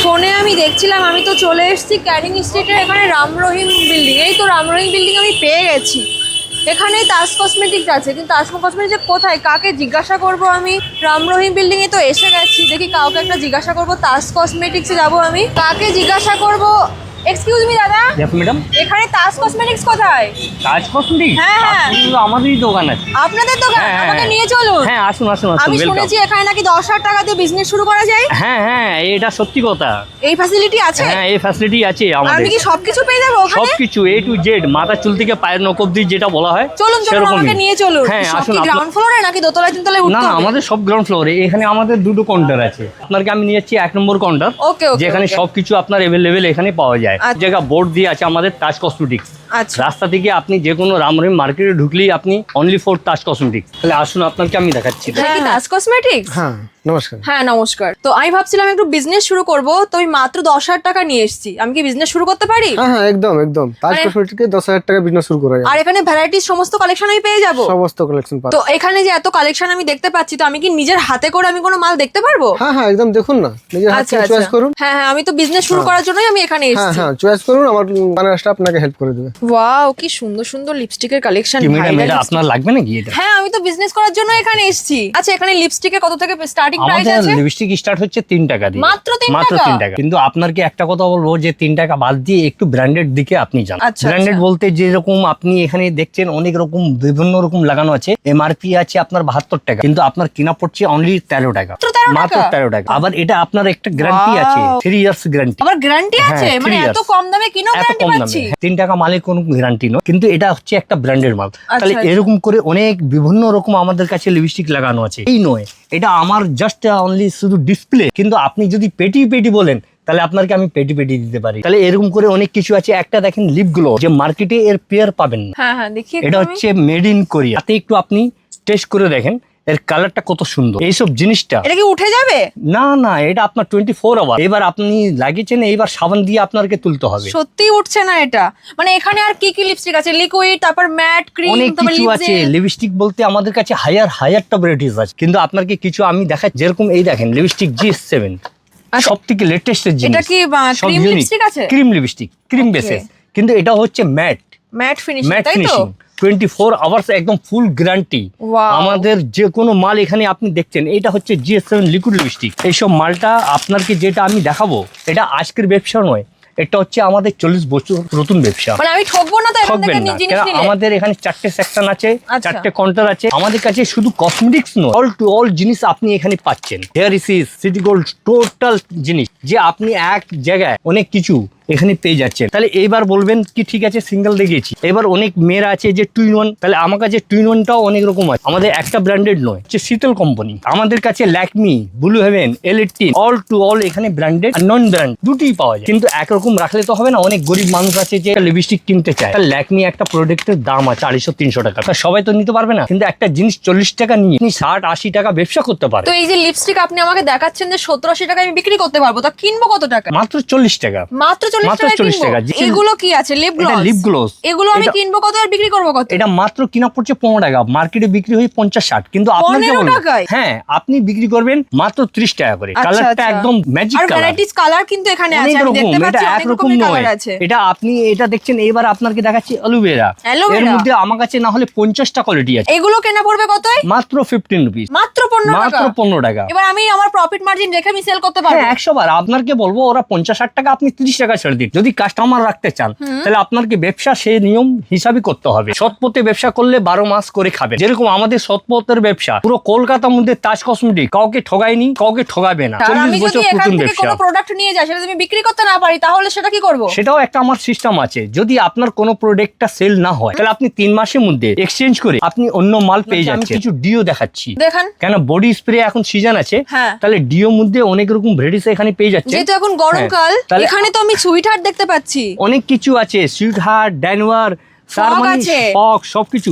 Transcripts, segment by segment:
ফোনে আমি দেখছিলাম, আমি তো চলে এসেছি ক্যানিং স্ট্রিটের এখানে রাম রহিম বিল্ডিং। এই তো রাম রহিম বিল্ডিং আমি পেয়ে গেছি। এখানে তাজ কসমেটিক্স আছে, কিন্তু তাজ কসমেটিক্স কোথায়, কাকে জিজ্ঞাসা করব আমি? রাম রহিম বিল্ডিং এ তো এসে গেছি, দেখি কাউকে একটা জিজ্ঞাসা করব। তাজ কসমেটিক্সে যাব আমি, কাকে জিজ্ঞাসা করব? এক্সকিউজ মি দাদা, ইয়েস ম্যাডাম। এখানে তাজ কসমেটিক্স কোথায়? তাজ কসমেটিক্স? হ্যাঁ, হ্যাঁ। আমাদেরই দোকান আছে। আপনাদের দোকান? হ্যাঁ, হ্যাঁ। আমাকে নিয়ে চলুন। হ্যাঁ, আসুন আসুন আসুন। আমি ওয়েলকাম। শুনেছি এখানে নাকি 10,000 টাকা দিয়ে বিজনেস শুরু করা যায়। হ্যাঁ হ্যাঁ, এটা সত্যি কথা। এই ফ্যাসিলিটি আছে? হ্যাঁ, এই ফ্যাসিলিটি আছে আমাদের। আমি কি সবকিছু পেয়ে যাবো ওখানে? সবকিছু A to Z, মাথা চুল থেকে পায়ের নখ অবধি যেটা বলা হয় চলুন চলুন, সেরকমই। আমাকে নিয়ে চলুন। হ্যাঁ, সব আসুন। কি গ্রাউন্ড ফ্লোরে নাকি দোতলায় তিনতলায় না উঠতে না, হবে? আমাদের সব গ্রাউন্ড ফ্লোরে। এখানে আমাদের দুটো কাউন্টার আছে। আপনাকে আমি নিয়ে যাচ্ছি 1 নম্বর কাউন্টার, ওকে ওকে। যেখানে সবকিছু আপনার অ্যাভেলেবেল এখানে পাওয়া যায়। আচ্ছা। জায়গা বোর্ড দিয়ে আছে আমাদের তাজ কসমেটিক্স। আচ্ছা। রাস্তা থেকে আপনি যে কোনো রাম রহিম মার্কেটে ঢুকলেই আপনি অনলি ফর তাজ কসমেটিক্স। তাহলে আসুন, আপনাকে আমি দেখাচ্ছি। এটা কি তাজ কসমেটিক্স? হ্যাঁ, নমস্কার। হ্যাঁ নমস্কার। তো আমি ভাবছিলাম একটু বিজনেস শুরু করব, তো আমি মাত্র 10,000 টাকা নিয়ে এসেছি। আমি কি বিজনেস শুরু করতে পারি? হ্যাঁ হ্যাঁ, একদম একদম। তাজ মানে- কসমেটিক্সে 10,000 টাকা বিজনেস শুরু করা যায়। আর এখানে ভ্যারাইটিস সমস্ত কালেকশন আমি পেয়ে যাব? সমস্ত কালেকশন পাবেন। তো এখানে যে এত কালেকশন আমি দেখতে পাচ্ছি, তো আমি কি নিজের হাতে করে আমি কোনো মাল দেখতে পারবো? হ্যাঁ হ্যাঁ, একদম দেখুন না, নিজের হাতে আচ্ছা চয়েস করুন। হ্যাঁ হ্যাঁ, আমি তো বিজনেস শুরু করার জন্যই আমি এখানে হ্যাঁ এসেছি। হ্যাঁ, চয়েস করুন, আমার ম্যানেজারটা আপনাকে হেল্প করে দেবে। ওয়াও, কি সুন্দর সুন্দর লিপস্টিকের কালেকশন। কি ম্যাডাম, এটা আপনার লাগবে নাকি? এটা হ্যাঁ, আমি তো বিজনেস করার জন্য এখানে এসেছি। আচ্ছা, এখানে লিপস্টিকের কত থেকে স্টার্টিং প্রাইস আমাদের আছে? লিপস্টিক স্টার্ট হচ্ছে 3 টাকা দিয়ে। মাত্র 3 মাত্র টাকা? 3 টাকা। কিন্তু আপনার কি একটা কথা বলবো, যে 3 টাকা বাদ দিয়ে একটু ব্র্যান্ডেড দিকে আপনি যান। আচ্ছা, ব্র্যান্ডেড আচ্ছা। বলতে যেরকম আপনি এখানে দেখছেন অনেক রকম বিভিন্ন রকম লাগানো আছে। এমআরপি আছে আপনার 72 টাকা, কিন্তু আপনার কিনা পড়ছে অনলি 13 টাকা। মাত্র 13 মাত্র টাকা? 13 টাকা। আবার এটা আপনার একটা গ্যারান্টি Wow! আছে, 3 ইয়ার্স গ্যারান্টি। আবার গ্যারান্টি আছে? হ্যাঁ, মানে 3 এত years। কম দামে কিনো এত গ্যারান্টি কম পাচ্ছি? দামে 3 টাকা মালে কোনো গ্যারান্টি নয়, কিন্তু এটা হচ্ছে একটা ব্র্যান্ডেড মাল। তাহলে আচ্ছা। এরকম করে অনেক বিভিন্ন রকম আমাদের কাছে লিপস্টিক লাগানো আছে। এই নয়, এটা আমার জাস্ট অনলি শুধু ডিসপ্লে, কিন্তু আপনি যদি পেটি পেটি বলেন তাহলে আপনাকে আমি পেটি পেটি দিতে পারি। তাহলে এরকম করে অনেক কিছু আছে। একটা দেখেন লিপ গ্লো, যে মার্কেটে এর পেয়ার পাবেন না। হ্যাঁ হ্যাঁ, দেখি এটা হচ্ছে মেড ইন কোরিয়া। তাতে একটু আপনি টেস্ট করে দেখেন, এর কালারটা কত সুন্দর। এইসব জিনিসটা এটা কি উঠে যাবে? না না, এটা আপনার 24 আওয়ার। এবার আপনি লাগিয়েছেন, এইবার সাবান দিয়ে আপনাকে তুলতে হবে। সত্যি উঠছে না এটা? মানে এখানে আর কি কি লিপস্টিক আছে? লিকুইড, তারপর ম্যাট, ক্রিম, অনেক তারপর কিছু আছে। লিপস্টিক বলতে আমাদের কাছে হায়ার টপ ভ্যারাইটিস আছে, কিন্তু আপনাকে কিছু আমি দেখাই। যেরকম এই দেখেন লিপস্টিক GS7, আচ্ছা। সব থেকে লেটেস্ট জিনিস। এটা কি ক্রিম লিপস্টিক আছে? Cream lipstick, cream Okay. Bases, কিন্তু এটা হচ্ছে ম্যাট ম্যাট ফিনিশিং, ম্যাট তাই তো? ফিনিশিং। 24 আওয়ার্স একদম ফুল গ্যারান্টি। Wow! আমাদের যে কোনো মাল এখানে আপনি দেখছেন, এটা হচ্ছে GS7 লিকুইড লিপস্টিক। এইসব মালটা আপনাকে যেটা আমি দেখাবো, এটা আজকের ব্যবসা নয়, এটা হচ্ছে আমাদের 40 বছর নতুন ব্যবসা। মানে আমি ঠকবো না তো এখান ঠকবেন থেকে না, জিনিস কেন নিলে? আমাদের এখানে 4টে সেকশন আছে, আচ্ছা। 4টে কাউন্টার আছে। আমাদের কাছে শুধু কসমেটিক্স নয়, অল টু অল জিনিস আপনি এখানে পাচ্ছেন। হেয়ার ইসিস, সিটি গোল্ড, টোটাল জিনিস, যে আপনি এক জায়গায় অনেক কিছু এখানে পেয়ে যাচ্ছেন। তাহলে এইবার বলবেন কি ঠিক আছে সিঙ্গেল দেখিয়েছি, এবার অনেক মেয়েরা আছে যে টুইন ওয়ান। তাহলে আমার কাছে টুইন ওয়ানটাও অনেক রকম আছে। আমাদের একটা ব্র্যান্ডেড নয়, হচ্ছে শীতল কোম্পানি। আমাদের কাছে Lakme, Blue Heaven, L18, all to all এখানে ব্র্যান্ডেড আর নন ব্র্যান্ড দুটোই পাওয়া যায়। কিন্তু একরকম রাখলে তো হবে না, অনেক গরিব মানুষ আছে যে লিপস্টিক কিনতে চায়। তাহলে ল্যাকমি একটা প্রোডাক্টের দাম আছে 250-300 টাকা। তা সবাই তো নিতে পারবে না, কিন্তু একটা জিনিস 40 টাকা নিয়ে আপনি 60-80 টাকা ব্যবসা করতে পারেন। তো এই যে লিপস্টিক আপনি আমাকে দেখাচ্ছেন যে 70-80 টাকা আমি বিক্রি করতে পারবো, তা কিনবো কত টাকা? মাত্র 40 টাকা। মাত্র 40 মাত্র টাকা 40 টাকা। এগুলো কি আছে? লিপ এটা গ্লস? Lip glows. এগুলো আমি এটা- কিনবো কত আর বিক্রি করবো কত? এটা মাত্র কিনা পড়ছে 15 টাকা, মার্কেটে বিক্রি হয় 50-60, কিন্তু আপনাকে 15 বলবো টাকায়? হ্যাঁ, আপনি বিক্রি করবেন মাত্র 30 টাকা করে। আচ্ছা, কালারটা আচ্ছা। একদম ম্যাজিক আর কালার, ভ্যারাইটিস কালার কিন্তু এখানে আছে, অনেক আমি রকম। দেখতে এটা পাচ্ছি অনেক একরকম রকমের নয়, কালার আছে। এটা আপনি এটা দেখছেন। এবার আপনাকে দেখাচ্ছি অ্যালোভেরা। Aloe এর vera? মধ্যে আমার কাছে না হলে 50টা কোয়ালিটি আছে। এগুলো কেনা পড়বে কতই? মাত্র 15 রুপিস। মাত্র 15 মাত্র টাকা? 15 টাকা। এবার আমি আমার প্রফিট মার্জিন রেখে আমি সেল করতে পারবো? হ্যাঁ, 100 বার। আপনাকে বলবো ওরা 50-60 টাকা, আপনি 30 টাকা ছেড়ে দিন। যদি কাস্টমার রাখতে চান, তাহলে আপনাকে ব্যবসা সেই নিয়ম হিসাবে করতে হবে। সৎপথে ব্যবসা করলে 12 মাস করে খাবে। যেরকম আমাদের সৎপথের ব্যবসা পুরো কলকাতার মধ্যে তাজ কসমেটিক কাউকে ঠগায়নি, কাউকে ঠগাবে না। আর 40 আমি বছর যদি এখান নতুন থেকে ব্যবসা। কোনো প্রোডাক্ট নিয়ে যাই, সেটা যদি আমি বিক্রি করতে না পারি, তাহলে সেটা কি করব? সেটাও একটা আমার সিস্টেম আছে। যদি আপনার কোনো প্রোডাক্টটা সেল না হয়, তাহলে আপনি 3 মাসের মধ্যে এক্সচেঞ্জ করে আপনি অন্য মাল পেয়ে যাচ্ছেন। আমি কিছু ডিও দেখাচ্ছি, দেখান। কেন বডি স্প্রে এখন সিজন আছে। হ্যাঁ। তাহলে ডিও মধ্যে অনেক রকম ভ্যারাইটিস এখানে পেয়ে যাচ্ছে। যেহেতু এখন গরমকাল, হ্যাঁ, তাহলে এখানে তো আমি সুইট হার্ট দেখতে পাচ্ছি। অনেক কিছু আছে, সুইট হার্ট, ড্যানওয়ার, Fog আছে। ফগ, সবকিছু।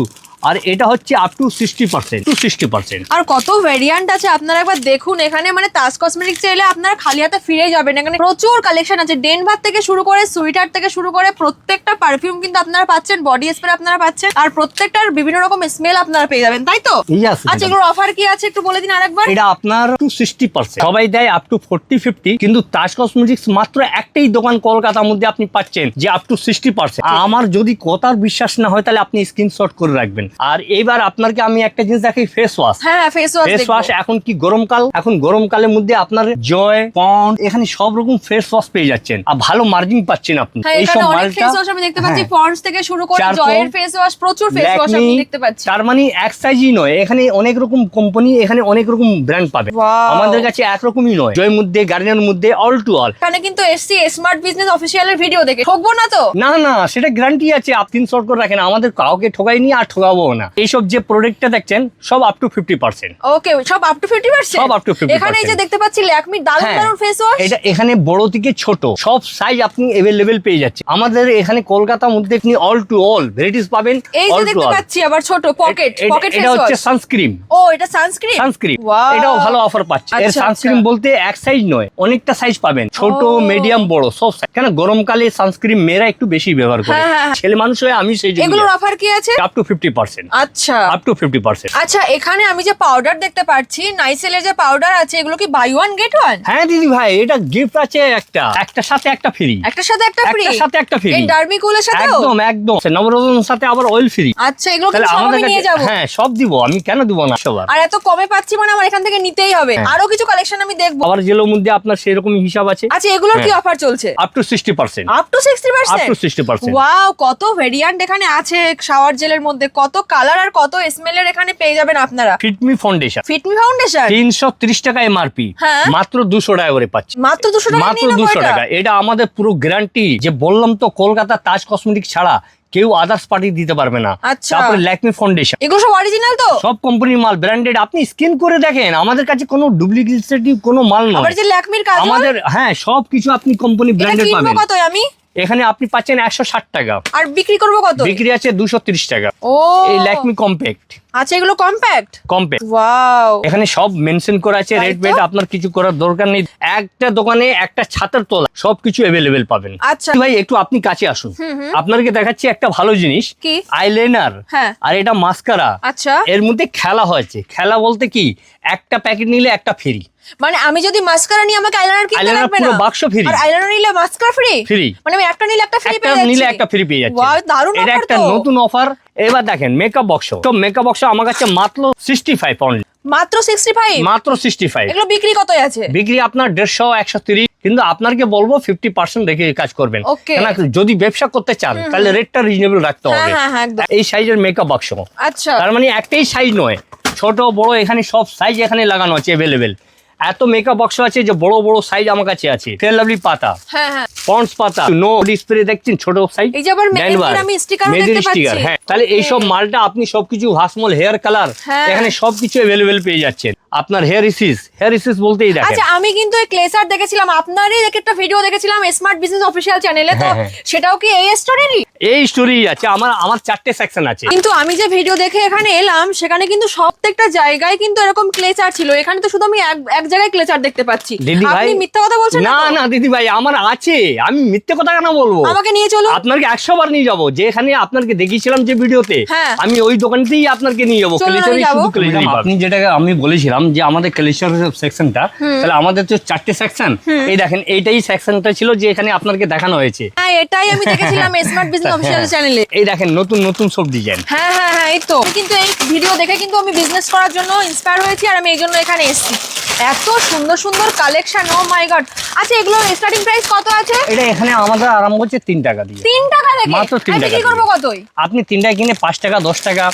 আর এটা হচ্ছে আপ টু 60%। আর কত ভেরিয়েন্ট আছে আপনারা একবার দেখুন এখানে, মানে তাজ কসমেটিক্স এলে আপনারা খালি হাতে ফিরে যাবেন। এখানে প্রচুর কালেকশন আছে, ডেনভার থেকে শুরু করে সুইটার থেকে শুরু করে প্রত্যেকটা পারফিউম কিন্তু আপনারা পাচ্ছেন, বডি স্প্রে আপনারা পাচ্ছেন, আর প্রত্যেকটার বিভিন্ন রকম স্মেল আপনারা পেয়ে যাবেন, তাই তো? Yes, আচ্ছা, এগুলোর অফার কি আছে একটু বলে দিন আরেকবার। এটা আপনার টু 60%, সবাই দেয় আপ টু 40-50, কিন্তু তাজ কসমেটিক্স মাত্র একটাই দোকান কলকাতার মধ্যে আপনি পাচ্ছেন যে আপ টু 60%। আমার যদি কথার বিশ্বাস না হয় তাহলে আপনি স্ক্রিনশট করে রাখবেন। আর এইবার আপনাকে আমি একটা জিনিস দেখাই, ফেস ওয়াশ। হ্যাঁ, ফেস ওয়াশ এখন কি গরমকাল, এখন গরমকালের মধ্যে আপনার জয় পন্ড এখানে সব রকম ফেস ওয়াশ পেয়ে যাচ্ছেন, আর ভালো মার্জিন পাচ্ছেন আপনি। হ্যাঁ, এখানে অনেক ফেস ওয়াশ আমি দেখতে পাচ্ছি, পন্ডস থেকে শুরু করে জয়ের ফেস ওয়াশ, প্রচুর ফেস ওয়াশ আমি দেখতে পাচ্ছি। তার মানে এক সাইজই নয়, এখানে অনেক রকম কোম্পানি, এখানে অনেক রকম ব্র্যান্ড পাবে। Wow! আমাদের কাছে একরকমই নয়, জয়ের মধ্যে গার্নিয়ার মধ্যে অল টু অল। এখানে কিন্তু এসছি স্মার্ট বিজনেস অফিসিয়ালের ভিডিও দেখে, ঠকবো না তো? না না, সেটা গ্যারান্টি আছে, আপনি স্ক্রিনশট করে রাখেন, আমাদের কাউকে ঠকাইনি আর ঠকাবো না। এইসব যে প্রোডাক্টটা দেখছেন সব আপ টু 50%। ওকে, সব আপ টু 50%? সব up to 50%। এখানে এই যে দেখতে পাচ্ছি ল্যাকমি দারুণ দারুণ ফেস ওয়াশ। এটা এখানে বড় থেকে ছোট সব সাইজ আপনি अवेलेबल পেয়ে যাচ্ছেন। আমাদের এখানে কলকাতার মধ্যে আপনি অল টু অল ভ্যারাইটিস পাবেন। এই যে দেখতে পাচ্ছি আবার ছোট পকেট ফেস এটা হচ্ছে ওয়াশ। সানস্ক্রিন। ও, এটা সানস্ক্রিন। Wow! এটাও ভালো অফার পাচ্ছে। এর আচ্ছা, সানস্ক্রিন আচ্ছা। বলতে এক সাইজ নয়, অনেকটা সাইজ পাবেন, ছোট ও। মিডিয়াম বড় সব সাইজ। কেন গরমকালে সানস্ক্রিন মেয়েরা একটু বেশি ব্যবহার করে, হ্যাঁ, হ্যাঁ। ছেলে মানুষ হয়ে আমি সেই জন্য এগুলোর অফার কি আছে? Up to 50%। আচ্ছা আপ টু 50%। আচ্ছা, এখানে আমি যে পাউডার দেখতে পাচ্ছি, নাইসেলের যে পাউডার আছে, এগুলো কি বাই ওয়ান গেট ওয়ান? হ্যাঁ দিদি ভাই, এটা গিফট আছে একটার সাথে একটা ফ্রি। একটার সাথে একটা ফ্রি? একটার সাথে একটা ফ্রি। এই ডার্মিকুলের সাথেও? একদম নবরত্নের সাথে আবার অয়েল ফ্রি। আচ্ছা, এগুলো কি সব আমি নিয়ে যাব? হ্যাঁ, সব দিব, আমি কেন দিব না সবার। আর এত কমে পাচ্ছি মানে আমার এখান থেকে নিতেই হবে। হ্যাঁ। আরো কিছু কালেকশন আমি দেখবো। আবার জেলের মধ্যে আপনার সেরকম হিসাব আছে। আচ্ছা, এগুলোর কি অফার চলছে? Up to 60%। Up to 60%? Up to 60%। Wow, কত ভেরিয়েন্ট এখানে আছে শাওয়ার জেলের মধ্যে, কত কালার আর কত স্মেলের এখানে পেয়ে যাবেন আপনারা। ফিটমি ফাউন্ডেশন ফিটমি ফাউন্ডেশন 330 টাকা এমআরপি, হ্যাঁ। মাত্র 200 টাকা করে পাচ্ছি। মাত্র 200 টাকা? মাত্র 200 টাকা। এটা আমাদের পুরো গ্যারান্টি, যে বললাম তো কলকাতা তাজ কসমেটিক্স ছাড়া কেউ আদার্স পার্টি দিতে পারবে না। আচ্ছা। তারপরে ল্যাকমি ফাউন্ডেশন, এগুলো সব অরিজিনাল তো? সব কোম্পানির মাল, ব্র্যান্ডেড। আপনি স্ক্যান করে দেখেন, আমাদের কাছে কোনো ডুপ্লিকেটিভ কোনো মাল আবার নয় যে ল্যাকমির কাজ আমাদের। হ্যাঁ, সব কিছু আপনি কোম্পানি এটা ব্র্যান্ডেড কিনবো পাবেন। কত আমি? এখানে আপনি পাচ্ছেন 160 টাকা, আর বিক্রি করবো কত? বিক্রি আছে 230 টাকা। ও, এই ল্যাকমি কম্প্যাক্ট। আচ্ছা, এগুলো কম্প্যাক্ট? ওয়াও, এখানে সব মেনশন করা আছে, তাই রেড তো? বেড, আপনার কিছু করার দরকার নেই। একটা দোকানে একটা ছাতার তলা সবকিছু अवेलेबल পাবেন। আচ্ছা ভাই, একটু আপনি কাছে আসুন, আপনাকে দেখাচ্ছি একটা ভালো জিনিস। কি? আইলাইনার, হ্যাঁ। আর এটা মাস্কারা। আচ্ছা, এর মধ্যে খেলা হয়েছে। খেলা বলতে কি, একটা প্যাকেট নিলে একটা ফ্রি। মানে আমি যদি মাস্কারা নিই আমাকে আইলাইনার কিনতে আইলাইনার লাগবে না? পুরো বাক্স ফ্রি। আর আইলাইনার নিলে মাস্কারা ফ্রি? ফ্রি। মানে আমি একটা নিলে একটা ফ্রি একটা পেয়ে যাচ্ছি? নিলে একটা ফ্রি পেয়ে যাচ্ছে। ওয়াও, দারুণ এটা অফার একটা তো। নতুন অফার। এবার দেখেন মেকআপ বক্স, তো মেকআপ বক্স আমার কাছে মাত্র 65 অনলি, মাত্র 65? মাত্র 65। এগুলো বিক্রি কত আছে? বিক্রি আপনার 150, 130, কিন্তু আপনাকে বলবো 50% রেখে কাজ করবেন। Okay. কেন যদি ব্যবসা করতে চান তাহলে রেটটা রিজনেবল রাখতে হবে। হ্যাঁ, হ্যাঁ, একদম। এই সাইজের মেকআপ বক্স, আচ্ছা, তার মানে একটাই সাইজ নয়, ছোট বড় এখানে সব সাইজ এখানে লাগানো আছে अवेलेबल। এত মেকআপ বক্স আছে যে বড় বড় সাইজ আমার কাছে আছে। ফেয়ার লাভলি পাতা, হ্যাঁ হ্যাঁ, পন্ডস পাতা, নো ডিসপ্লে দেখছেন ছোট সাইজ। এই যে আবার মেহেদির আমি স্টিকারও দেখতে পাচ্ছি। হ্যাঁ, তাহলে এইসব মালটা আপনি সবকিছু ভাসমল হেয়ার কালার হ্যাঁ। এখানে সবকিছু अवेलेबल পেয়ে যাচ্ছেন। আপনার হেয়ার ইসিস বলতেই দেখেন। আচ্ছা, আমি কিন্তু এই ক্লেসার দেখেছিলাম, আপনারই একটা ভিডিও দেখেছিলাম স্মার্ট বিজনেস অফিসিয়াল চ্যানেলে, তো হ্যাঁ। সেটাও কি এই স্টোরেরই? এই স্টোরি আছে, আমার 4টে সেকশন আছে। কিন্তু আমি যে ভিডিও দেখে এখানে এলাম সেখানে কিন্তু প্রত্যেকটা জায়গায় কিন্তু এরকম ক্লেচার ছিল, এখানে তো শুধু আমি এক জায়গায় ক্লেচার দেখতে পাচ্ছি। দিদি ভাই, আপনি মিথ্যা কথা বলছেন না তো? না দিদি ভাই, আমার আছে, আমি মিথ্যে কথা কেন বলবো? আমাকে নিয়ে চলুন। আপনাকে 100 বার নিয়ে যাবো, যেখানে আপনাকে দেখিয়েছিলাম যে ভিডিওতে, হ্যাঁ। আমি ওই দোকানতেই আপনাকে নিয়ে যাবো। চলুন, আমি যাবো। আপনি যেটা আমি বলেছিলাম যে আমাদের ক্লেচার সেকশনটা, তাহলে আমাদের তো 4টে সেকশন। এই দেখেন, এইটাই সেকশনটা ছিল যে এখানে আপনাকে দেখানো হয়েছে। হ্যাঁ, এটাই আমি দেখেছিলাম স্মার্ট বিজনেস অফিসিয়াল চ্যানেলে। এই দেখেন নতুন নতুন সব ডিজাইন। হ্যাঁ হ্যাঁ হ্যাঁ, এই তো। আমি কিন্তু এই ভিডিও দেখে কিন্তু আমি বিজনেস করার জন্য ইন্সপায়ার হয়েছি, আর আমি এই জন্য এখানে এসেছি। এত সুন্দর সুন্দর কালেকশন, ও মাই গড। আচ্ছা, এগুলোর স্টার্টিং প্রাইস কত আছে? এটা এখানে আমাদের আরম্ভ হচ্ছে 3 টাকা দিয়ে। 3 টাকা থেকে? মাত্র 3 আমি টাকা কি করবো দিয়ে। কতই? আপনি 3টায় কিনে 5 টাকা 10 টাকা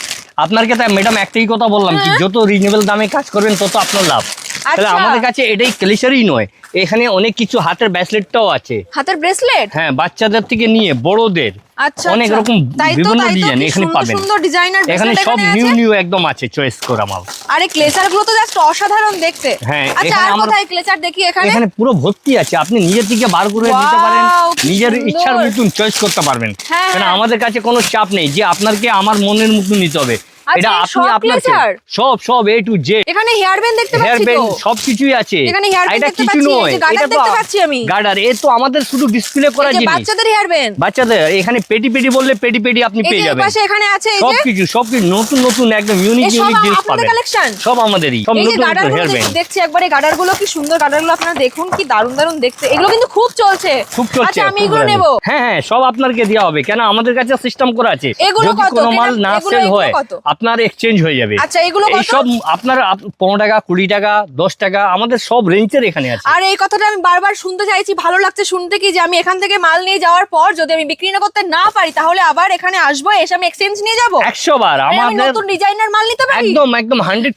আপনাকে। তাই ম্যাডাম একটাই কথা বললাম, কি যত রিজনেবল দামে কাজ করবেন তত আপনার লাভ। তাহলে আচ্ছা। আমাদের কাছে এটাই ক্লেচারই নয়, এখানে অনেক কিছু হাতের ব্রেসলেটটাও আছে। হাতের ব্রেসলেট? হ্যাঁ, বাচ্চাদের থেকে নিয়ে বড়দের আচ্ছা, অনেক আচ্ছা। রকম তাই তো, বিভিন্ন তাই তো, ডিজাইন কি এখানে সুন্দর পাবেন। সুন্দর ডিজাইনার এখানে ব্রেসলেট সব এখানে নিউ আছে। নিউ একদম আছে, চয়েস করা মাল। আরে ক্লেচার গুলো তো জাস্ট অসাধারণ দেখতে। হ্যাঁ, আচ্ছা, এখানে আর আমার- কোথায় ক্লেচার দেখি এখানে? এখানে পুরো ভর্তি আছে, আপনি নিজের থেকে বার করে নিতে পারেন, Wow, কি নিজের সুন্দর। ইচ্ছার মতন চয়েস করতে পারবেন। হ্যাঁ, কারণ হ্যাঁ। আমাদের কাছে কোনো চাপ নেই যে আপনাকে আমার মনের মতন নিতে হবে। আচ্ছা, এটা এই আপনি সব আপনার pleasure? সব A to Z এখানে হেয়ার ব্যান্ড দেখতে হেয়ার পাচ্ছি ব্যান্ড তো সবকিছুই আছে। এখানে hair band এটা দেখতে কিছু পাচ্ছি, এই নয়, যে গার্ডার এটা তো দেখতে পাচ্ছি আমি। গার্ডার এ তো আমাদের শুধু ডিসপ্লে করা এই যে জিনিস। বাচ্চাদের হেয়ার ব্যান্ড, বাচ্চাদের এখানে পেটি পেটি বললে পেটি পেটি আপনি এই যে পেয়ে এই যাবেন। পাশে এখানে আছে এই যে সবকিছু নতুন নতুন একদম ইউনিক এই সব ইউনিক জিনিস আপনাদের পাবেন। কালেকশন। সব আমাদেরই, সব এই যে নতুন নতুন গার্ডার হেয়ার ব্যান্ড দেখছি একবারে, গার্ডার গুলো কি সুন্দর, গার্ডার গুলো আপনারা দেখুন কি দারুন দারুন দেখতে, এগুলো কিন্তু খুব চলছে। খুব চলছে। আচ্ছা আমি খুব এগুলো ভালো। নেব। হ্যাঁ সব আপনাকে দেওয়া হবে, কেন আমাদের কাছে সিস্টেম করা আছে। এগুলো যদি কত? কোনো মাল না এগুলো সেল হয় কত? আপনার এক্সচেঞ্জ হয়ে যাবে। আচ্ছা এগুলো এই কত? সব আপনার 15 টাকা 20 টাকা 10 টাকা আমাদের সব রেঞ্জের এখানে আছে। আর এই কথাটা আমি বারবার শুনতে চাইছি, ভালো লাগছে শুনতে কি যে আমি এখান থেকে মাল নিয়ে যাওয়ার পর যদি আমি বিক্রি না করতে না পারি তাহলে আবার এখানে আসবো, এসে আমি এক্সচেঞ্জ নিয়ে যাবো। 100 বার আমি আমাদের নতুন ডিজাইনার মাল নিতে পারি। একদম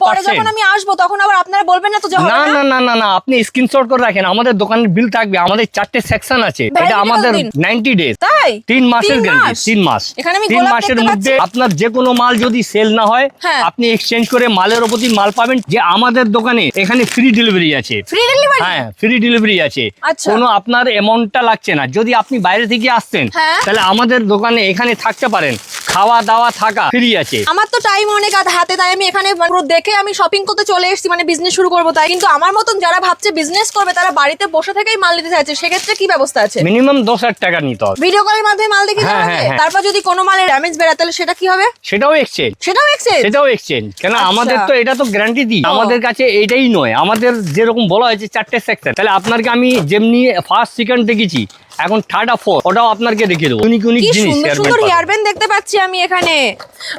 পরে 100%। যখন আমি আসবো তখন আবার আপনারা বলবেন না তো যে হবে না না। না না না না আপনি স্ক্রিনশট করে রাখেন, আমাদের দোকানের বিল থাকবে, আমাদের 4টে সেকশন আছে। Validity এটা আমাদের কতদিন? 90 ডেজ, তাই 3 মাসের 3 গ্যারান্টি। মাস? 3 মাস, এখানে আমি 3 গোলাপ মাসের দেখতে মধ্যে পাচ্ছি। আপনার যে কোনো মাল যদি সেল না হয় হ্যাঁ। আপনি এক্সচেঞ্জ করে মালের উপর মাল পাবেন। যে আমাদের দোকানে এখানে ফ্রি ডেলিভারি আছে। Free delivery? হ্যাঁ ফ্রি ডেলিভারি আছে। আচ্ছা। কোনো আপনার অ্যামাউন্টটা লাগছে না। যদি আপনি বাইরে থেকে আসছেন হ্যাঁ। তাহলে আমাদের দোকানে এখানে থাকতে পারেন, খাওয়া দাওয়া থাকা ফ্রি আছে। আমার তো টাইম অনেক হাতে, তাই আমি এখানে পুরো দেখে আমি শপিং করতে চলে এসেছি, মানে বিজনেস শুরু করবো তাই। কিন্তু আমার মতন যারা ভাবছে বিজনেস করবে তারা বাড়িতে বসে থেকেই মাল নিতে চাইছে, সেক্ষেত্রে কি ব্যবস্থা আছে? মিনিমাম 10,000 টাকা নিতে হবে। ভিডিও কলের মাধ্যমে মাল দেখে দেওয়া হ্যাঁ, হবে? হ্যাঁ, হ্যাঁ। তারপর যদি কোনো মালের ড্যামেজ বেড়ায় তাহলে সেটা কি হবে? সেটাও এক্সচেঞ্জ, সেটাও এক্সচেঞ্জ? সেটাও এক্সচেঞ্জ। কেন আচ্ছা। আমাদের তো এটা তো গ্যারান্টি দিই। ও। আমাদের কাছে এটাই নয়, আমাদের যেরকম বলা হয়েছে 4টে সেকশন, তাহলে আপনাকে আমি যেমনি ফার্স্ট সেকেন্ড দেখেছি এখন থার্ড আর ফোর্থ ওটাও আপনাকে দেখিয়ে দেবো। ইউনিক ইউনিক কি জিনিস সুন্দর hair সুন্দর band হেয়ার পাবেন। ব্যান্ড দেখতে পাচ্ছি আমি এখানে।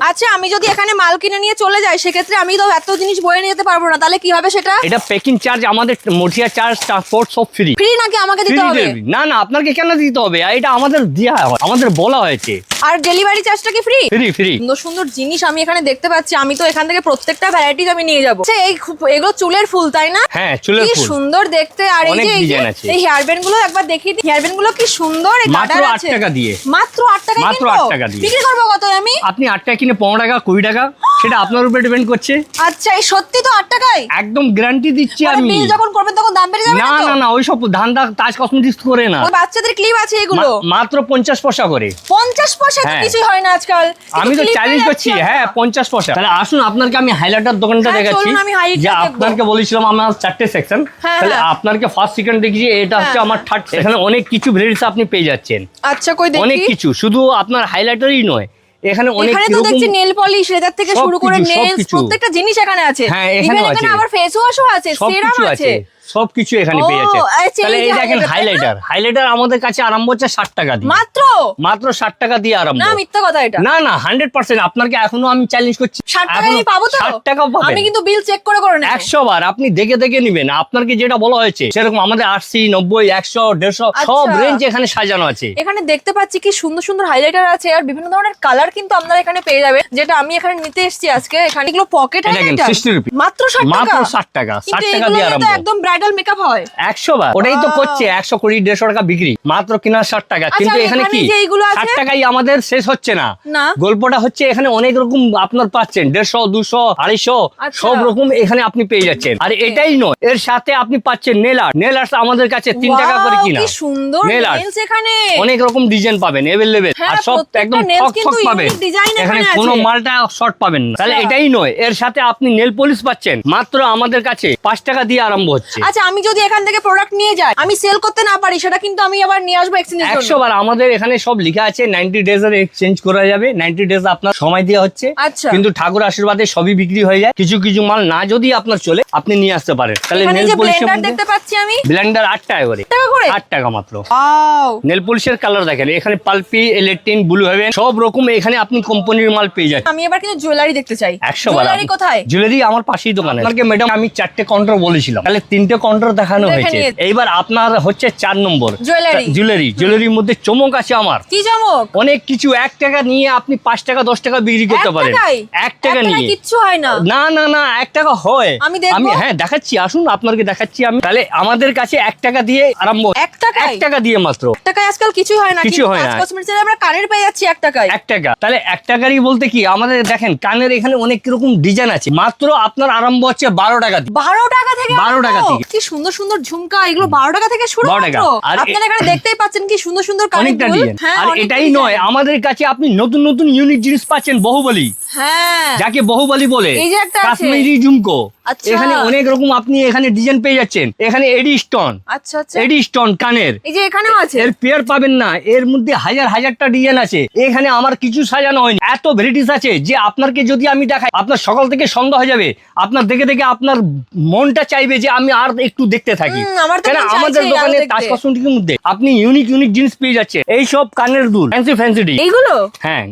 আচ্ছা আমি যদি এখানে মাল কিনে নিয়ে চলে যাই সেক্ষেত্রে আমি তো এত জিনিস বয়ে নিয়ে যেতে পারবো না, তাহলে কি হবে সেটা? এটা প্যাকিং চার্জ, আমাদের মঠিয়া চার্জ, ট্রান্সপোর্ট সব ফ্রি। ফ্রি নাকি আমাকে ফ্রি দিতে হবে? ডেলিভারি। না না আপনাকে কেন দিতে হবে, আর এটা আমাদের দেওয়া হয়, আমাদের বলা হয়েছে আর ডেলিভারি চার্জটা কি ফ্রি? Free free. সুন্দর সুন্দর জিনিস আমি এখানে দেখতে পাচ্ছি, আমি তো এখান থেকে প্রত্যেকটা ভ্যারাইটিজ আমি নিয়ে যাবো। আচ্ছা এগুলো চুলের ফুল তাই না? হ্যাঁ চুলের কি ফুল। সুন্দর দেখতে। আর এই অনেক যে ডিজাইন আছে। এই হেয়ার ব্যান্ড গুলো একবার দেখিয়ে দিই, হেয়ার ব্যান্ড গুলো কি সুন্দর। এই মাত্র গার্ডার 8 আছে টাকা দিয়ে। মাত্র 8 টাকা, মাত্র 8 টাকা দিয়ে। বিক্রি করবো কত আমি? আপনি 8 টাকা কিনে 15 টাকা 20 টাকা সেটা আপনার উপরে ডিপেন্ড করছে। আচ্ছা এই সত্যি তো 8 টাকায়? একদম গ্যারান্টি দিচ্ছি মানে আমি। বিল যখন করবেন তখন দাম বেড়ে যাবে না তো? না না ওইসব ধান্দা তাজ কসমেটিক্স করে না। ওই বাচ্চাদের ক্লিপ আছে এগুলো মাত্র 50 পয়সা করে। 50 পয়সা তো হ্যাঁ। কিছুই হয় না আজকাল। আমি তো clip চ্যালেঞ্জ পেয়ে করছি। যাচ্ছি হ্যাঁ আমরা। 50 পয়সা। তাহলে আসুন আপনাকে আমি হাইলাইটার দোকানটা হ্যাঁ, দেখাচ্ছি। চলুন, আমি highlighter যে দেখবো। আপনাকে বলেছিলাম আমার 4টে সেকশন, হ্যাঁ, তাহলে হ্যাঁ। আপনাকে ফার্স্ট সেকেন্ড দেখিয়ে এটা হচ্ছে হ্যাঁ, আমার থার্ড। এখানে অনেক কিছু ভ্যারাইটিস আপনি পেয়ে যাচ্ছেন। আচ্ছা কই অনেক দেখি। কিছু, শুধু আপনার হাইলাইটারই নয়, এখানে অনেক এখানে তো রকম দেখছি নেল পলিশ রেজার থেকে সব শুরু করে কিছু, সব নেলস কিছু। প্রত্যেকটা জিনিস এখানে আছে। হ্যাঁ, Even এখানেও এখানে আছে। আবার ফেস ওয়াশও আছে, সেরাম সবকিছু আছে। আছে, সবকিছু এখানে ও, পেয়ে যাচ্ছেন। আচ্ছা, তাহলে এই এই যে দেখেন highlighter, হাইলাইটার আমাদের কাছে আরম্ভ হচ্ছে 60 টাকা দিয়ে। মাত্র মাত্র 60 টাকা দিয়ে আরম্ভ। না মিথ্যা কথা এটা। না না 100% আপনাকে এখনো আমি চ্যালেঞ্জ করছি। 60 টাকা আমি পাবো তো? 60 টাকাও পাবেন। আমি কিন্তু বিল চেক করে করে নেব। 100 বার আপনি দেখে দেখে নেবেন। আপনাকে যেটা বলা হয়েছে সেরকম আমাদের 80 90 100 150 সব আচ্ছা। রেঞ্জ এখানে সাজানো আছে। এখানে দেখতে পাচ্ছি কি সুন্দর সুন্দর হাইলাইটার আছে আর বিভিন্ন ধরনের কালার কিন্তু আপনারা এখানে পেয়ে যাবেন, যেটা আমি এখানে নিতে এসেছি আজকে। এখানে এগুলো পকেট এটা দেখেন, হাইলাইটার 60 রুপি। মাত্র 60 টাকা। মাত্র 60 টাকা, 60 কিন্তু টাকা এগুলো দিয়ে নিয়ে তো আরম্ভ। একদম ব্রাইডাল মেকআপ হয়। 100 বার ওটাই তো Wow. করছে। 120 150 টাকা বিক্রি, মাত্র কিনা 60 টাকা। আচ্ছা, কিন্তু আর এখানে এখানে কি যে এইগুলো আছে? 60 টাকাই আমাদের শেষ হচ্ছে না। না। গল্পটা হচ্ছে এখানে অনেক রকম আপনার পাচ্ছেন, 150 200 250 আচ্ছা। সব রকম এখানে আপনি পেয়ে যাচ্ছেন। আর এটাই নয়, এর সাথে আপনি পাচ্ছেন নেল আর্ট। নেল আর্ট আমাদের কাছে 3 টাকা করে Wow, কিনা। কি সুন্দর Nail art। নেলস এখানে। অনেক রকম ডিজাইন পাবেন अवेलेबल। হ্যাঁ, আর সব প্রত্যেকটা একদম nails ঠক কিন্তু ঠক পাবেন। unique design এখানে এখানে কোনো আছে। মালটা শর্ট পাবেন না। তাহলে আচ্ছা। এটাই নয়, এর সাথে আপনি নেল পলিশ পাচ্ছেন মাত্র আমাদের কাছে 5 টাকা দিয়ে আরম্ভ হচ্ছে। আচ্ছা আমি যদি এখান থেকে প্রোডাক্ট নিয়ে যাই, আমি সেল করতে না পারি, সেটা কিন্তু আমি আবার নিয়ে আসবো এক্সচেঞ্জের জন্য। 100 বার আমাদের এখানে সব লেখা আছে 90 ডেজ এর এক্সচেঞ্জ করা যাবে। 90 ডেজ আপনার সময় দেওয়া হচ্ছে। আচ্ছা। কিন্তু ঠাকুর আশীর্বাদে সবই বিক্রি হয়ে যায়। কিছু কিছু মাল না যদি আপনার চলে আপনি নিয়ে আসতে পারেন। তাহলে এখানে নেল যে পলিশের ব্লেন্ডার মধ্যে দেখতে পাচ্ছি আমি, ব্লেন্ডার 8 টাকা করে। 8 টাকা করে? 8 টাকা মাত্র। ওয়াও, নেল পলিশের কালার দেখেন, এখানে পালপি ইলেকট্রিন ব্লু হেভেন সব রকম এখানে আপনি কোম্পানির মাল পেয়ে যাচ্ছেন। আমি এবার কিন্তু জুয়েলারি দেখতে চাই। 100 বার। জুয়েলারি কোথায়? জুয়েলারি আমার পাশেই দোকানে। আপনাকে ম্যাডাম আমি 4টে কাউন্টার বলেছিলাম, তাহলে 3টে কাউন্টার দেখানো দেখে হয়েছে। নিয়েছি। এইবার আপনার হচ্ছে 4 নম্বর জুয়েলারি। জুয়েলারির মধ্যে চমক আছে আমার। কি চমক? অনেক কিছু 1 টাকা নিয়ে আপনি 5 টাকা 10 টাকা বিক্রি করতে 1 পারেন। টাকায়? 1 টাকা নিয়ে কিচ্ছু হয় না। না না না 1 টাকা হয়। আমি দেখবো? হ্যাঁ দেখাচ্ছি, আসুন আপনাকে দেখাচ্ছি আমি। তাহলে আমাদের কাছে 1 টাকা দিয়ে আরম্ভ। 1 টাকায়? 1 টাকা দিয়ে মাত্র। 1 টাকায় আজকাল কিছুই হয় না। কিছু হয় না। কসমেটিক্স এর আমরা কানের পেয়ে যাচ্ছি 1 টাকায়। 1 টাকা। তাহলে 1 টাকারই বলতে কি আমাদের দেখেন কানের এখানে অনেক রকম ডিজাইন আছে। মাত্র আপনার আরম্ভ হচ্ছে 12 টাকা দিয়ে। 12 টাকা থেকে? 12 টাকা আরম্ভ? থেকে। কি সুন্দর সুন্দর ঝুমকা, এগুলো 12 টাকা থেকে শুরু 12 মাত্র? টাকা। আর আপনারা এখানে দেখতেই পাচ্ছেন কি সুন্দর সুন্দর কানের অনেকটা দুল। ডিজাইন। হ্যাঁ, আর অনেকটা এটাই design। নয়, আমাদের কাছে আপনি নতুন নতুন ইউনিক জিনিস পাচ্ছেন বহুবলি। হ্যাঁ যাকে বাহুবলী বলে, এই যে একটা আছে। কাশ্মীরি ঝুমকো, আচ্ছা। এখানে অনেক রকম আপনি এখানে ডিজাইন পেয়ে যাচ্ছেন। এখানে এডি স্টোন, আচ্ছা আচ্ছা, এডি স্টোন কানের, এই যে এখানেও আছে। এর পেয়ার পাবেন না, এর মধ্যে হাজার হাজারটা ডিজাইন আছে। এখানে আমার কিছু সাজানো হয়নি, এত ভ্যারাইটিস আছে যে আপনাকে যদি আমি দেখাই আপনার সকাল থেকে সন্ধ্যা হয়ে যাবে। আপনার দেখে দেখে আপনার মনটা চাইবে যে আমি আর একটু দেখতে থাকি। আমার তো কেন মন আমাদের চাইছেই আরো দোকানে দেখতে। তাজ কসমেটিকের মধ্যে আপনি ইউনিক ইউনিক জিনিস পেয়ে যাচ্ছে। এই সব কানের দুল, ফ্যান্সি ফ্যান্সি ডি, এইগুলো হ্যাঁ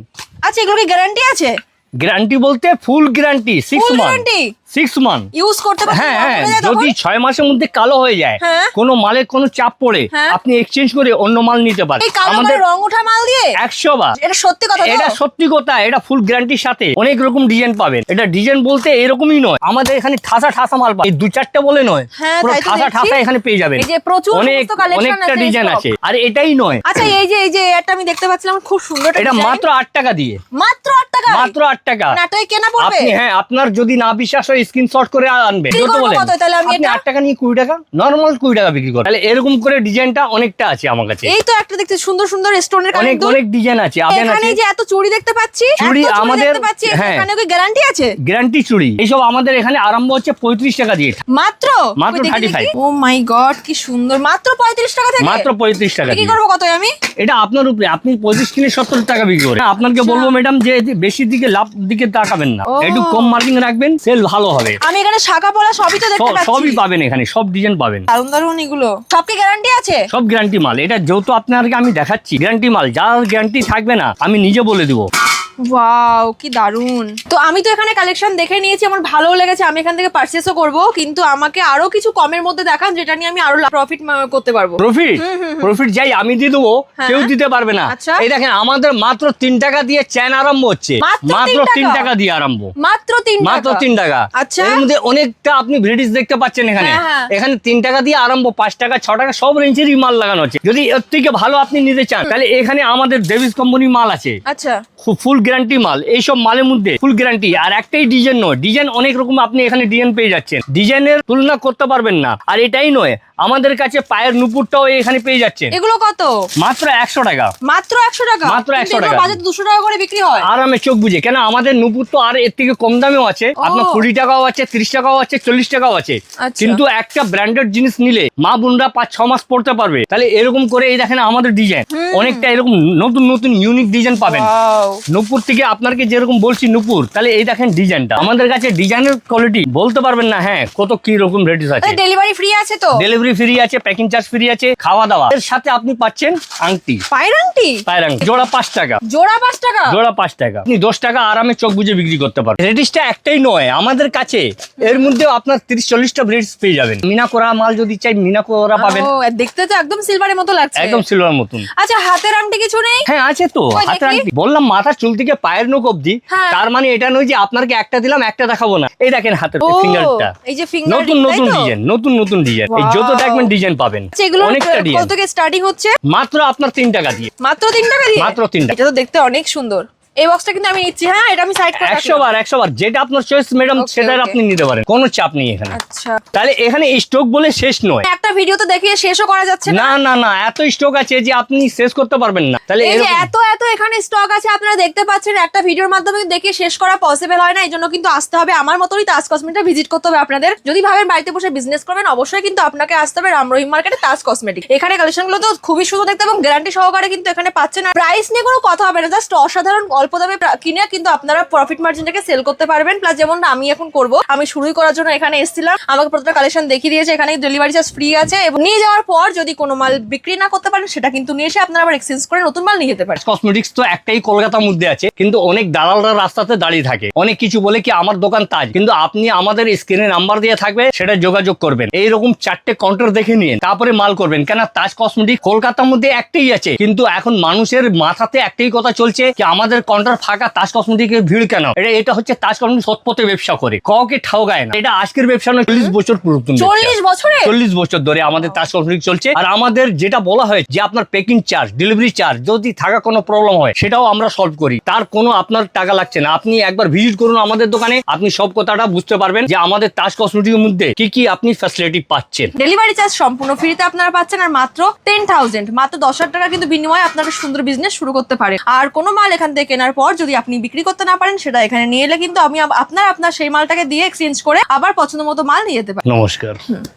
আচ্ছা, এগুলো কি গ্যারান্টি আছে? গ্যারান্টি বলতে ফুল গ্যারান্টি, 6 ফুল মান্থ, গ্যারান্টি 6 মান্থ। ইউজ করতে পারবেন? হ্যাঁ রং হ্যাঁ, উঠে যায় যদি তখন? 6 মাসের মধ্যে কালো হয়ে যায়, হ্যাঁ। কোনো মালের কোনো চাপ পড়ে, হ্যাঁ। আপনি এক্সচেঞ্জ করে অন্য মাল নিতে পারেন। এই কালো করে রং ওঠা মাল দিয়ে? 100 বার। এটা সত্যি কথা তো? এটা সত্যি কথা, এটা ফুল গ্যারান্টির সাথে অনেক রকম ডিজাইন পাবেন। এটা ডিজাইন বলতে এরকমই নয়, আমাদের এখানে ঠাসা ঠাসা মাল পাবেন। এই 2-4টা বলে নয়, হ্যাঁ, পুরো তাই তো ঠাসা দেখছি। ঠাসা এখানে পেয়ে যাবেন। এই যে প্রচুর অনেক সমস্ত কালেকশন অনেকটা আছে, ডিজাইন stock। আছে। আর এটাই নয়, আচ্ছা, এই যে এটা আমি দেখতে পাচ্ছিলাম, খুব সুন্দর একটা এটা design। মাত্র 8 টাকা দিয়ে, মাত্র 8 টাকা? মাত্র 8 টাকা। নাটাই কেনা পড়বে? আপনি হ্যাঁ, আপনার যদি না বিশ্বাস হয় স্ক্রিনশট করে আনবেন। কি যত করবো বলেন কত তাহলে আমি আপনি এটা? 8 টাকা নিয়ে 20 টাকা, নরমাল 20 টাকা বিক্রি করেন। তাহলে এরকম করে ডিজাইনটা অনেকটা আছে আমার কাছে। এই তো একটা দেখতে সুন্দর সুন্দর স্টোনের অনেক কানের দুল। অনেক ডিজাইন আছে। আপনার এখানে আছে যে এত চুড়ি দেখতে পাচ্ছি, চুড়ি এত আমাদের- দেখতে পাচ্ছি, হ্যাঁ। এখানে কি গ্যারান্টি আছে? গ্যারান্টি চুড়ি এইসব আমাদের এখানে আরম্ভ হচ্ছে 35 টাকা দিয়ে। মাত্র মাত্র 35। ও মাই গড, কি সুন্দর! মাত্র 35 টাকা থেকে? মাত্র 35 টাকা কি দিয়ে। করবো কত আমি? এটা আপনার উপরে, আপনি 25 কিনে 70 টাকা বিক্রি করেন। আপনাকে বলবো ম্যাডাম যে বেশি দিকে লাভ দিকে তাকাবেন না, ও। একটু কম মার্জিন রাখবেন, সেল ভালো হবে। আমি এখানে শাখা পলা সবই তো দেখতে পাচ্ছি। সবই পাবেন এখানে, সব ডিজাইন পাবেন। দারুন দারুন এগুলো। সব কি গ্যারান্টি আছে? সব গ্যারান্টি মাল। এটা যেহেতু আপনাকে আমি দেখাচ্ছি গ্যারান্টি মাল, যার গ্যারান্টি থাকবে না আমি নিজে বলে দিব। ওয়াও, কি দারুন! তো আমি তো এখানে কালেকশন দেখে নিয়েছি, আমার ভালো লেগেছে, আমি এখান থেকে পারচেজও করব, কিন্তু আমাকে আরো কিছু কমের মধ্যে দেখান যেটা নিয়ে আমি আরো প্রফিট করতে পারবো। প্রফিট যাই আমি দিয়ে দেবো, হ্যাঁ। কেউ দিতে পারবে না। আচ্ছা। এই দেখেন আমাদের মাত্র 3 টাকা দিয়ে চেন আরম্ভ হচ্ছে, মাত্র মাত্র 3 3 টাকা? টাকা দিয়ে আরম্ভ, মাত্র 3 টাকা? মাত্র 3 টাকা। আচ্ছা। এর মধ্যে অনেকটা আপনি ভ্যারাইটিস দেখতে পাচ্ছেন এখানে। হ্যাঁ, হ্যাঁ। এখানে 3 টাকা দিয়ে আরম্ভ, 5 টাকা, 6 টাকা, সব রেঞ্জেরই মাল লাগানো আছে। যদি এর থেকে ভালো আপনি নিতে চান তাহলে এখানে আমাদের ডেভিস কোম্পানি মাল আছে, আচ্ছা। ফুল গ্যারান্টি মাল। এইসব মালের মধ্যে ফুল গ্যারান্টি। আর একটাই ডিজাইন নয়, ডিজাইন অনেক রকম আপনি এখানে ডিজাইন পেয়ে যাচ্ছেন, ডিজাইনের তুলনা করতে পারবেন না। আর এটাই নয়, আমাদের কাছে পায়ের নুপুরটাও এখানে পেয়ে যাচ্ছেন। এগুলো কত? মাত্র 100 টাকা। মাত্র 100 টাকা? মাত্র 100 কিন্তু এগুলো টাকা। বাজারে 200 টাকা করে বিক্রি হয়। আরামে চোখ বুঝে, কেন আমাদের নুপুর তো আর এর থেকে কম দামেও আছে। ও। আপনার 20 টাকাও আছে, 30 টাকাও আছে, 40 টাকাও আছে। আচ্ছা। কিন্তু একটা ব্র্যান্ডেড জিনিস নিলে মা বোনরা 5-6 মাস পড়তে পারবে। তাহলে এরকম করে এই দেখেন আমাদের ডিজাইন অনেকটা এরকম নতুন নতুন ইউনিক ডিজাইন পাবেন। ওয়াও। নূপুর থেকে আপনাকে যেরকম বলছি নূপুর, তাহলে এই দেখেন ডিজাইনটা। আমাদের কাছে ডিজাইনের কোয়ালিটি বলতে পারবেন না। হ্যাঁ, কত কি রকম রেটিস আছে। ডেলিভারি ফ্রি আছে তো? ডেলিভারি ফ্রি আছে, প্যাকিং চার্জ ফ্রি আছে, খাওয়া দাওয়া। এর সাথে আপনি পাচ্ছেন আংটি, পায়ের আংটি? পায়ের আংটি জোড়া 5 টাকা। জোড়া 5 টাকা? জোড়া 5 টাকা। আপনি 10 টাকা আরামে চোখ বুঝে বিক্রি করতে পারবেন। রেটিসটা একটাই নয় আমাদের কাছে, এর মধ্যেও আপনার 30-40টা রেটিস পেয়ে যাবেন। মিনা করা মাল যদি চাই মিনা করা পাবেন। ও, দেখতে তো একদম সিলভারের মতো লাগছে। একদম সিলভার মতন। আচ্ছা, হাতের আংটি কিছু নেই? হ্যাঁ আছে তো, কই হাতের দেখি? আংটি। বললাম মাথার চুল থেকে পায়ের নখ অবধি। হ্যাঁ। তার মানে এটা নয় যে আপনাকে একটা দিলাম একটা দেখাবো না। এই দেখেন হাতের ও, ফিঙ্গারটা, এই যে ফিঙ্গার নতুন নতুন ডিজাইন, নতুন নতুন ডিজাইন। এই যত Wow. দেখবেন ডিজাইন পাবেন, এগুলো অনেকটা কত ডিজাইন। থেকে স্টার্টিং হচ্ছে? মাত্র আপনার 3 টাকা দিয়ে। মাত্র 3 টাকা দিয়ে? মাত্র 3 টাকা। এটা তো দেখতে অনেক সুন্দর। এই বক্সটা কিন্তু আমি নিচ্ছি। হ্যাঁ, এটা আমি সাইড করে 100 বার 100 বার যেটা আপনার চয়েস ম্যাডাম, Okay, সেটাই okay. আপনি নিতে পারেন, কোনো চাপ নেই এখানে। আচ্ছা। তাহলে এখানে স্টক বলে শেষ নয়। একটা ভিডিও তো দেখিয়ে শেষও করা যাচ্ছে না। না না না, এত স্টক আছে যে আপনি শেষ করতে পারবেন না। তাহলে এই যে এরকম এত এত এখানে স্টক আছে, আপনারা দেখতে পাচ্ছেন, একটা ভিডিওর মাধ্যমে দেখিয়ে শেষ করা পসিবল হয় না। এই জন্য কিন্তু আসতে হবে আমার মতোই তাজ কসমেটিক ভিজিট করতে হবে আপনাদের। যদি ভাবেন বাড়িতে বসে বিজনেস করবেন, অবশ্যই কিন্তু আপনাকে আসতে হবে রামরহিম মার্কেটে তাজ কসমেটিক। এখানে কালেকশনগুলো তো খুবই সুন্দর দেখতে এবং গ্যারান্টি সহকারে কিন্তু এখানে পাচ্ছেন। আর প্রাইস নিয়ে কোনো কথা হবে না, জাস্ট অসাধারণ অল্প দামে কিনে কিন্তু আপনারা প্রফিট মার্জিনটাকে সেল করতে পারবেন। প্লাস যেমন আমি এখন করব, আমি শুরুই করার জন্য এখানে এসেছিলাম, আমাকে প্রত্যেকটা কালেকশন দেখিয়ে দিয়েছে। এখানে ডেলিভারি চার্জ ফ্রি আছে এবং নিয়ে যাওয়ার পর যদি কোনো মাল বিক্রি না করতে পারেন, সেটা কিন্তু নিয়ে এসে আপনারা আবার এক্সচেঞ্জ করে নতুন মাল নিয়ে যেতে পারেন। কসমেটিক্স তো একটাই কলকাতার মধ্যে আছে, কিন্তু অনেক দালালরা রাস্তাতে দাঁড়িয়ে থাকে, অনেক কিছু বলে কি আমার দোকান তাজ, কিন্তু আপনি আমাদের স্ক্রিনে নাম্বার দিয়ে থাকবে, সেটা যোগাযোগ করবেন। এইরকম 4টে কাউন্টার দেখে নিন, তারপরে মাল করবেন। কেন তাজ কসমেটিক কলকাতার মধ্যে একটাই আছে, কিন্তু এখন মানুষের মাথাতে একটাই কথা চলছে কি আমাদের কাউন্টার ফাঁকা, তাজ কসমেটিকের ভিড় কেন? এটা হচ্ছে তাজ কসমেটিক সৎপথে ব্যবসা করে, কাউকে ঠকায় না। এটা আজকের ব্যবসা নয়, 40 বছর পুরাতন ব্যবসা। 40 বছরে? 40 বছর ধরে আমাদের তাজ কসমেটিক চলছে। আর আমাদের যেটা বলা হয় যে আপনার প্যাকিং চার্জ, ডেলিভারি চার্জ যদি থাকা কোনো প্রবলেম হয়, সেটাও আমরা সলভ করি। তার কোনো আপনার টাকা লাগছে না। আপনি একবার ভিজিট করুন আমাদের দোকানে, আপনি সব কথাটা বুঝতে পারবেন যে আমাদের তাজ কসমেটিকের মধ্যে কি কি আপনি ফ্যাসিলিটি পাচ্ছেন। ডেলিভারি চার্জ সম্পূর্ণ ফ্রিতে আপনারা পাচ্ছেন। আর মাত্র 10,000 মাত্র 10,000 টাকা কিন্তু বিনিময়ে আপনারা সুন্দর বিজনেস শুরু করতে পারে। আর কোনো মাল এখান থেকে কেনার কেনার পর যদি আপনি বিক্রি করতে না পারেন, সেটা এখানে নিয়ে এলে কিন্তু আমি আপনার সেই মালটাকে দিয়ে এক্সচেঞ্জ করে আবার পছন্দ মতো মাল নিয়ে যেতে পারি। নমস্কার।